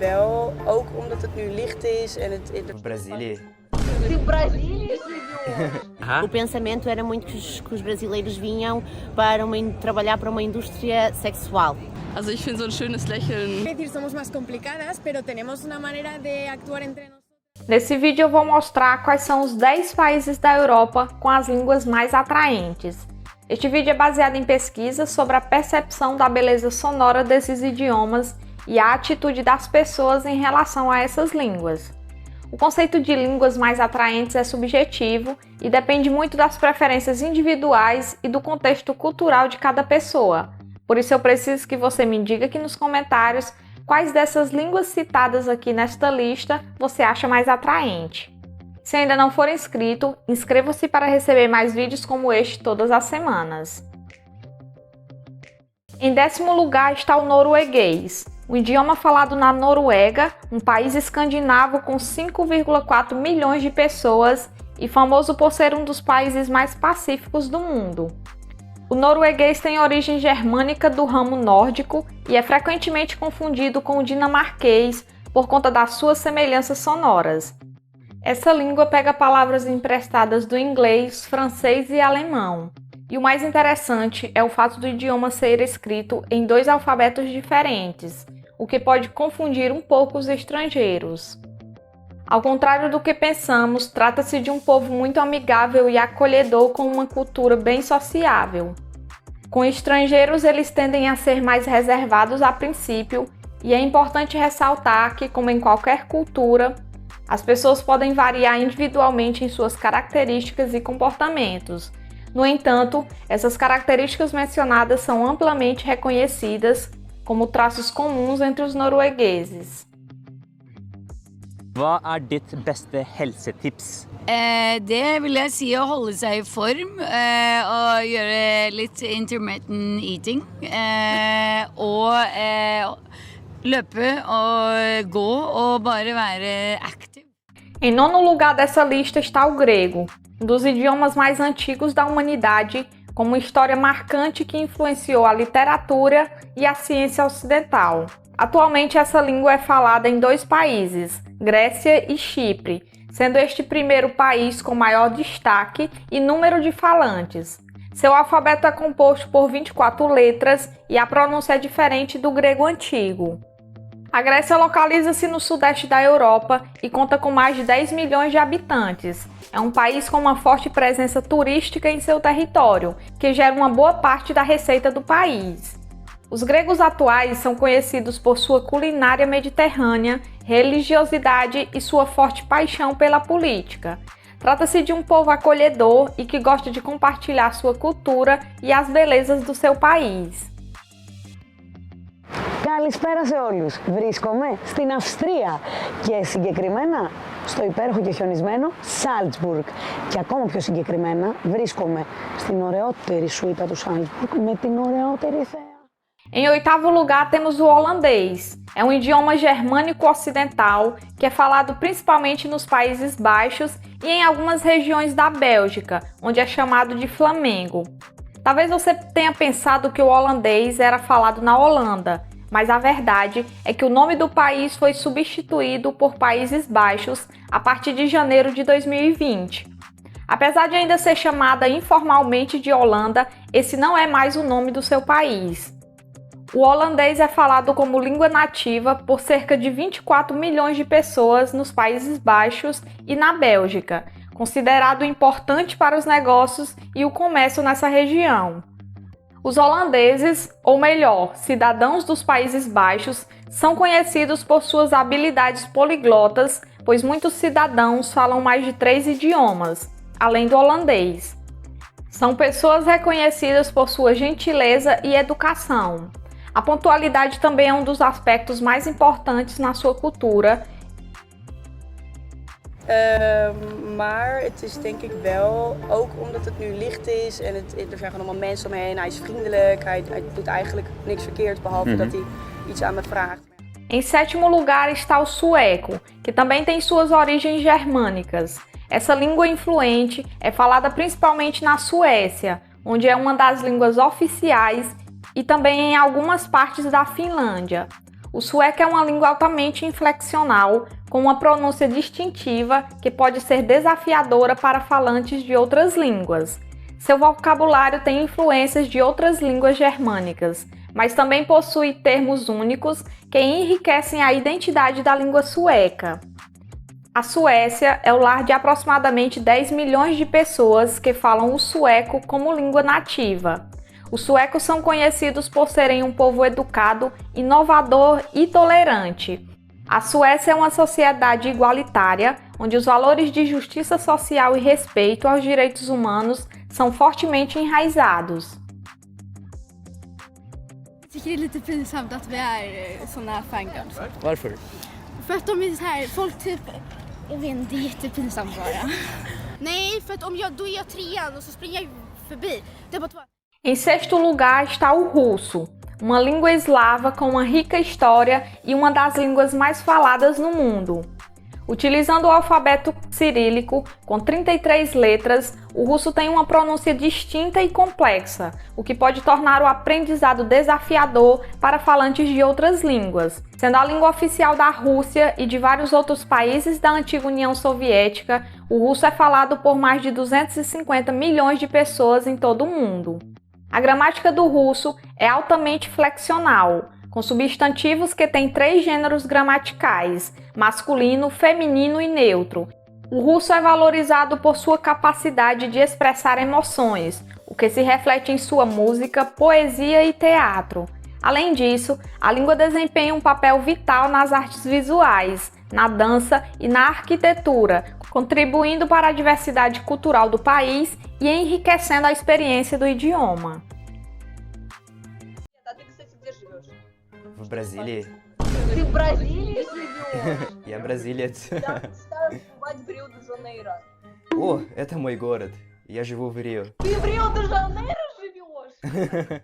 wel, ook omdat het nu licht is en het... Brazilië. O pensamento era muito que os brasileiros vinham para trabalhar para uma indústria sexual. Also ich finde so ein schönes Lächeln. Es decir, somos más complicadas, pero tenemos una manera de actuar entre nosotros. Nesse vídeo eu vou mostrar quais são os 10 países da Europa com as línguas mais atraentes. Este vídeo é baseado em pesquisas sobre a percepção da beleza sonora desses idiomas e a atitude das pessoas em relação a essas línguas. O conceito de línguas mais atraentes é subjetivo e depende muito das preferências individuais e do contexto cultural de cada pessoa. Por isso eu preciso que você me diga aqui nos comentários quais dessas línguas citadas aqui nesta lista você acha mais atraente. Se ainda não for inscrito, inscreva-se para receber mais vídeos como este todas as semanas. Em 10º lugar está o norueguês, um idioma falado na Noruega, um país escandinavo com 5,4 milhões de pessoas e famoso por ser um dos países mais pacíficos do mundo. O norueguês tem origem germânica do ramo nórdico e é frequentemente confundido com o dinamarquês por conta das suas semelhanças sonoras. Essa língua pega palavras emprestadas do inglês, francês e alemão. E o mais interessante é o fato do idioma ser escrito em 2 alfabetos diferentes, o que pode confundir um pouco os estrangeiros. Ao contrário do que pensamos, trata-se de um povo muito amigável e acolhedor com uma cultura bem sociável. Com estrangeiros, eles tendem a ser mais reservados a princípio, e é importante ressaltar que, como em qualquer cultura, as pessoas podem variar individualmente em suas características e comportamentos. No entanto, essas características mencionadas são amplamente reconhecidas como traços comuns entre os noruegueses. Hva ditt beste helsetips? Det vil jeg si å holde seg i form og gjøre litt intermittent eating. Og løpe og gå og bare være aktiv. Em 9º lugar dessa lista está o grego, um dos idiomas mais antigos da humanidade, com uma história marcante que influenciou a literatura e a ciência ocidental. Atualmente essa língua é falada em 2 países, Grécia e Chipre, sendo este primeiro país com maior destaque e número de falantes. Seu alfabeto é composto por 24 letras e a pronúncia é diferente do grego antigo. A Grécia localiza-se no sudeste da Europa e conta com mais de 10 milhões de habitantes. É um país com uma forte presença turística em seu território, que gera uma boa parte da receita do país. Os gregos atuais são conhecidos por sua culinária mediterrânea, religiosidade e sua forte paixão pela política. Trata-se de um povo acolhedor e que gosta de compartilhar sua cultura e as belezas do seu país. Καλησπέρα σε όλους. Βρίσκομαι στην Αυστρία και συγκεκριμένα στο υπέροχο και χιονισμένο Σάλτσμπουργκ. Και ακόμα πιο συγκεκριμένα βρίσκομαι στην ωραιότερη σουίτα του Σάλτσμπουργκ με την ωραιότερη θέα. Em 8º lugar temos o holandês. É um idioma germânico ocidental que é falado principalmente nos Países Baixos e em algumas regiões da Bélgica, onde é chamado de flamengo. Talvez você tenha pensado que o holandês era falado na Holanda, mas a verdade é que o nome do país foi substituído por Países Baixos a partir de janeiro de 2020. Apesar de ainda ser chamada informalmente de Holanda, esse não é mais o nome do seu país. O holandês é falado como língua nativa por cerca de 24 milhões de pessoas nos Países Baixos e na Bélgica, considerado importante para os negócios e o comércio nessa região. Os holandeses, ou melhor, cidadãos dos Países Baixos, são conhecidos por suas habilidades poliglotas, pois muitos cidadãos falam mais de 3 idiomas, além do holandês. São pessoas reconhecidas por sua gentileza e educação. A pontualidade também é um dos aspectos mais importantes na sua cultura. Maar het is denk ik wel, ook omdat het nu licht is en er zijn gewoon allemaal mensen om me heen. Hij is vriendelijk, hij doet eigenlijk niks verkeerd behalve dat hij iets aan me vraagt. Em 7º lugar está o sueco, que também tem suas origens germânicas. Essa língua influente é falada principalmente na Suécia, onde é uma das línguas oficiais, e também em algumas partes da Finlândia. O sueco é uma língua altamente inflexional, com uma pronúncia distintiva que pode ser desafiadora para falantes de outras línguas. Seu vocabulário tem influências de outras línguas germânicas, mas também possui termos únicos que enriquecem a identidade da língua sueca. A Suécia é o lar de aproximadamente 10 milhões de pessoas que falam o sueco como língua nativa. Os suecos são conhecidos por serem um povo educado, inovador e tolerante. A Suécia é uma sociedade igualitária, onde os valores de justiça social e respeito aos direitos humanos são fortemente enraizados. Jag tycker det är lite pinsamt att vi är såna fangirls. Varför? För att de är så här, folk typ, jag vet inte, det är jättepinsamt bara. Nej, för att då är jag trean och så springer jag förbi. Det är bara två. Em sexto lugar está o russo, uma língua eslava com uma rica história e uma das línguas mais faladas no mundo. Utilizando o alfabeto cirílico, com 33 letras, o russo tem uma pronúncia distinta e complexa, o que pode tornar o aprendizado desafiador para falantes de outras línguas. Sendo a língua oficial da Rússia e de vários outros países da antiga União Soviética, o russo é falado por mais de 250 milhões de pessoas em todo o mundo. A gramática do russo é altamente flexional, com substantivos que têm 3 gêneros gramaticais, masculino, feminino e neutro. O russo é valorizado por sua capacidade de expressar emoções, o que se reflete em sua música, poesia e teatro. Além disso, a língua desempenha um papel vital nas artes visuais, na dança e na arquitetura, contribuindo para a diversidade cultural do país e enriquecendo a experiência do idioma. В Бразилии. Ты в Бразилии живешь? Я бразилец. Я мечтаю побывать в Рио-де-Жанейро. О, это мой город. Я живу в Рио. Ты в Рио-де-Жанейро живешь?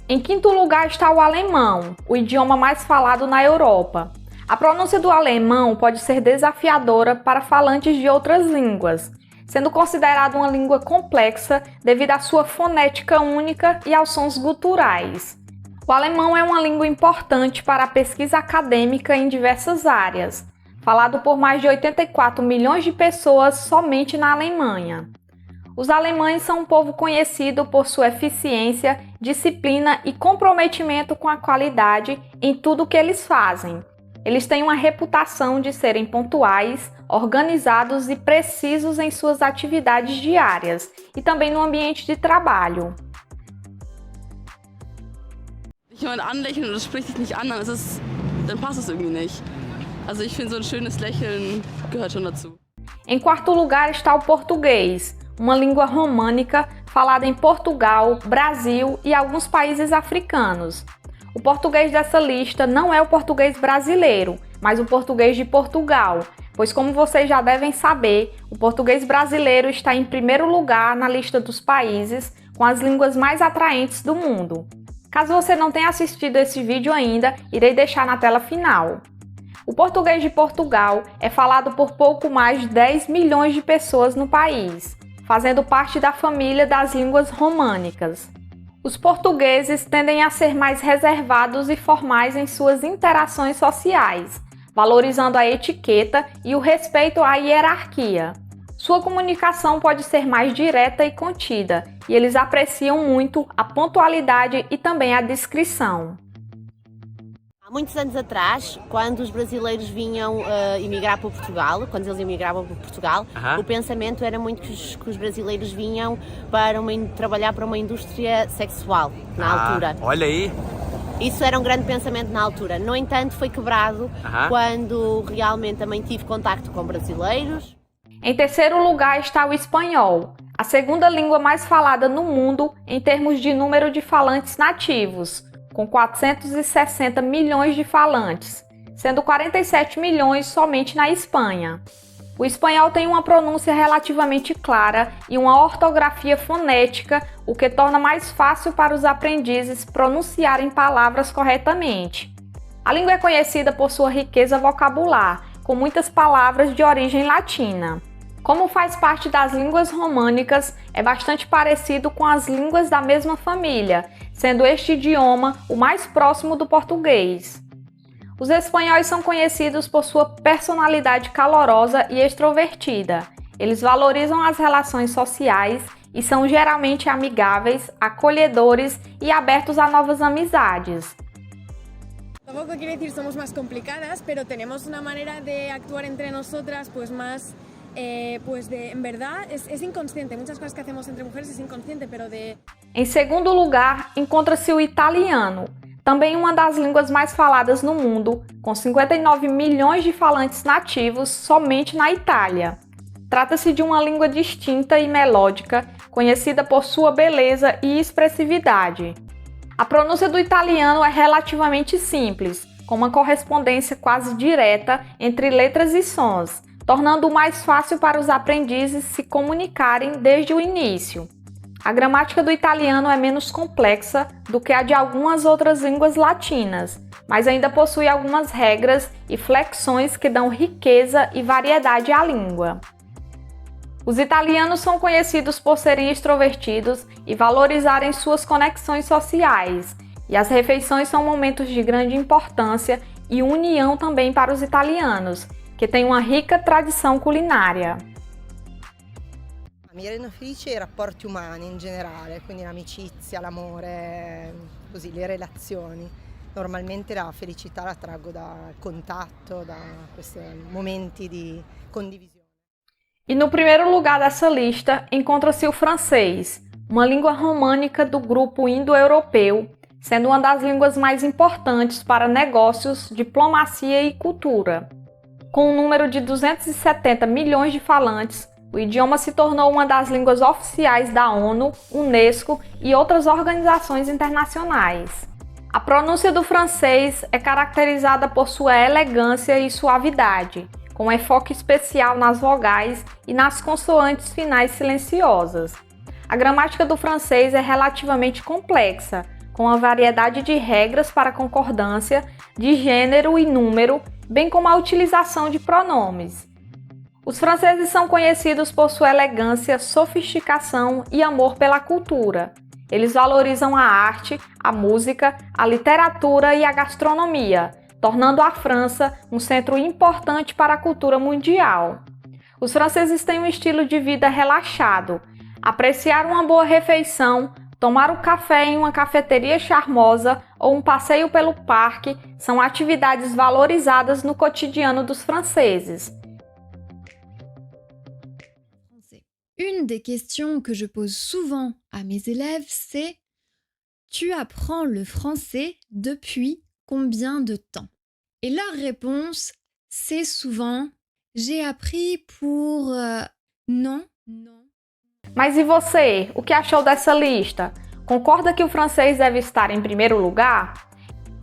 Em quinto lugar está o alemão, o idioma mais falado na Europa. A pronúncia do alemão pode ser desafiadora para falantes de outras línguas, sendo considerado uma língua complexa devido à sua fonética única e aos sons guturais. O alemão é uma língua importante para a pesquisa acadêmica em diversas áreas, falado por mais de 84 milhões de pessoas somente na Alemanha. Os alemães são um povo conhecido por sua eficiência, disciplina e comprometimento com a qualidade em tudo o que eles fazem. Eles têm uma reputação de serem pontuais, organizados e precisos em suas atividades diárias e também no ambiente de trabalho. Jemand anlächeln und das spricht dich nicht an, dann passt es irgendwie nicht. Also ich finde, so ein schönes Lächeln gehört schon dazu. Em quarto lugar está o português, uma língua românica falada em Portugal, Brasil e alguns países africanos. O português dessa lista não é o português brasileiro, mas o português de Portugal, pois como vocês já devem saber, o português brasileiro está em primeiro lugar na lista dos países com as línguas mais atraentes do mundo. Caso você não tenha assistido esse vídeo ainda, irei deixar na tela final. O português de Portugal é falado por pouco mais de 10 milhões de pessoas no país, fazendo parte da família das línguas românicas. Os portugueses tendem a ser mais reservados e formais em suas interações sociais, valorizando a etiqueta e o respeito à hierarquia. Sua comunicação pode ser mais direta e contida, e eles apreciam muito a pontualidade e também a discrição. Há muitos anos atrás, quando os brasileiros vinham emigrar para Portugal, quando eles emigravam para Portugal, o pensamento era muito que os brasileiros vinham para trabalhar para uma indústria sexual, na altura. Olha aí! Isso era um grande pensamento na altura. No entanto, foi quebrado quando realmente também tive contacto com brasileiros. Em terceiro lugar está o espanhol, a segunda língua mais falada no mundo em termos de número de falantes nativos, com 460 milhões de falantes, sendo 47 milhões somente na Espanha. O espanhol tem uma pronúncia relativamente clara e uma ortografia fonética, o que torna mais fácil para os aprendizes pronunciarem palavras corretamente. A língua é conhecida por sua riqueza vocabular, com muitas palavras de origem latina. Como faz parte das línguas românicas, é bastante parecido com as línguas da mesma família, sendo este idioma o mais próximo do português. Os espanhóis são conhecidos por sua personalidade calorosa e extrovertida. Eles valorizam as relações sociais e são geralmente amigáveis, acolhedores e abertos a novas amizades. Tampoco quiere decir somos más complicadas, pero tenemos una manera de actuar entre nosotras pues más, en verdad es inconsciente. Muchas cosas que hacemos entre mujeres es inconsciente, pero de... Em segundo lugar, encontra-se o italiano, também uma das línguas mais faladas no mundo, com 59 milhões de falantes nativos somente na Itália. Trata-se de uma língua distinta e melódica, conhecida por sua beleza e expressividade. A pronúncia do italiano é relativamente simples, com uma correspondência quase direta entre letras e sons, tornando-o mais fácil para os aprendizes se comunicarem desde o início. A gramática do italiano é menos complexa do que a de algumas outras línguas latinas, mas ainda possui algumas regras e flexões que dão riqueza e variedade à língua. Os italianos são conhecidos por serem extrovertidos e valorizarem suas conexões sociais, e as refeições são momentos de grande importância e união também para os italianos, que têm uma rica tradição culinária. Mi rendono felice i rapporti umani in generale, quindi l'amicizia, l'amore, così, le relazioni. Normalmente la felicità la traggo dal contatto, da questi momenti di condivisione. E no primeiro lugar dessa lista encontra-se o francês, uma língua românica do grupo indo-europeu, sendo uma das línguas mais importantes para negócios, diplomacia e cultura. Com um número de 270 milhões de falantes, o idioma se tornou uma das línguas oficiais da ONU, Unesco e outras organizações internacionais. A pronúncia do francês é caracterizada por sua elegância e suavidade, com enfoque especial nas vogais e nas consoantes finais silenciosas. A gramática do francês é relativamente complexa, com uma variedade de regras para concordância de gênero e número, bem como a utilização de pronomes. Os franceses são conhecidos por sua elegância, sofisticação e amor pela cultura. Eles valorizam a arte, a música, a literatura e a gastronomia, tornando a França um centro importante para a cultura mundial. Os franceses têm um estilo de vida relaxado. Apreciar uma boa refeição, tomar um café em uma cafeteria charmosa ou um passeio pelo parque são atividades valorizadas no cotidiano dos franceses. Une des questions que je pose souvent à mes élèves, c'est « Tu apprends le français depuis combien de temps ?» Et leur réponse, c'est souvent « J'ai appris pour... non, non. » Mas e você? O que achou dessa lista? Concorda que o francês deve estar em primeiro lugar?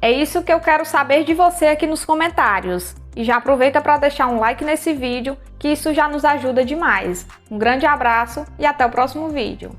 É isso que eu quero saber de você aqui nos comentários. E já aproveita para deixar um like nesse vídeo, que isso já nos ajuda demais. Um grande abraço e até o próximo vídeo.